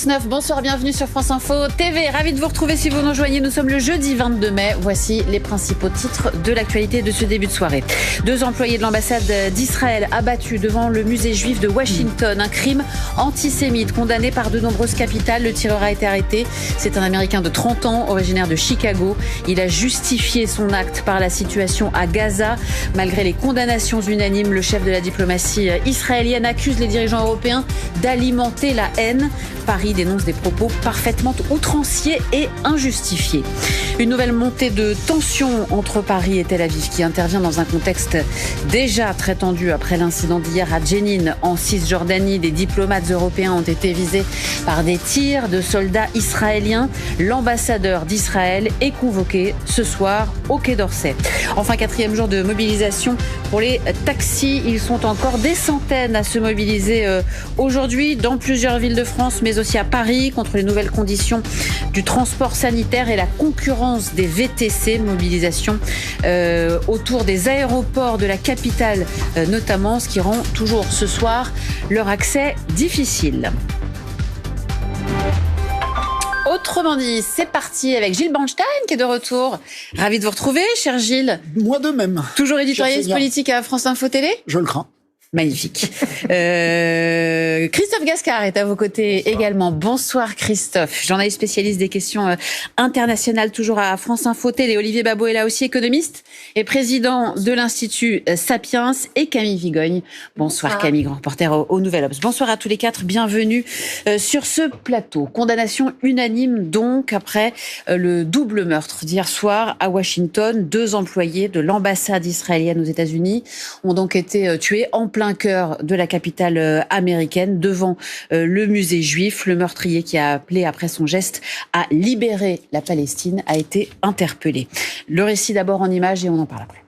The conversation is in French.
7h49, bonsoir, bienvenue sur France Info TV. Ravi de vous retrouver si vous nous rejoignez. Nous sommes le jeudi 22 mai. Voici les principaux titres de l'actualité de ce début de soirée. 2 employés de l'ambassade d'Israël abattus devant le musée juif de Washington. Un crime antisémite condamné par de nombreuses capitales. Le tireur a été arrêté. C'est un Américain de 30 ans, originaire de Chicago. Il a justifié son acte par la situation à Gaza. Malgré les condamnations unanimes, le chef de la diplomatie israélienne accuse les dirigeants européens d'alimenter la haine. Paris dénonce des propos parfaitement outranciers et injustifiés. Une nouvelle montée de tension entre Paris et Tel Aviv qui intervient dans un contexte déjà très tendu après l'incident d'hier à Jenin en Cisjordanie. Des diplomates européens ont été visés par des tirs de soldats israéliens. L'ambassadeur d'Israël est convoqué ce soir au Quai d'Orsay. Enfin, 4e jour de mobilisation pour les taxis. Ils sont encore des centaines à se mobiliser aujourd'hui dans plusieurs villes de France, mais aussi à Paris, contre les nouvelles conditions du transport sanitaire et la concurrence des VTC. Mobilisation autour des aéroports de la capitale notamment, ce qui rend toujours ce soir leur accès difficile. Autrement dit, c'est parti avec Gilles Bernstein qui est de retour. Ravi de vous retrouver, cher Gilles. Moi de même. Toujours éditorialiste politique à France Info Télé ? Je le crains. Magnifique. Christophe Gascard est à vos côtés également. Bonsoir Christophe, journaliste spécialiste des questions internationales, toujours à France Info Télé. Olivier Babot est là aussi, économiste et président de l'Institut Sapiens. Et Camille Vigogne. Bonsoir Camille, grand reporter au Nouvel Obs. Bonsoir à tous les 4, bienvenue sur ce plateau. Condamnation unanime donc après le double meurtre d'hier soir à Washington. 2 employés de l'ambassade israélienne aux États-Unis ont donc été tués en plein cœur de la capitale américaine, devant le musée juif. Le meurtrier, qui a appelé après son geste à libérer la Palestine, a été interpellé. Le récit d'abord en images et on en parle après.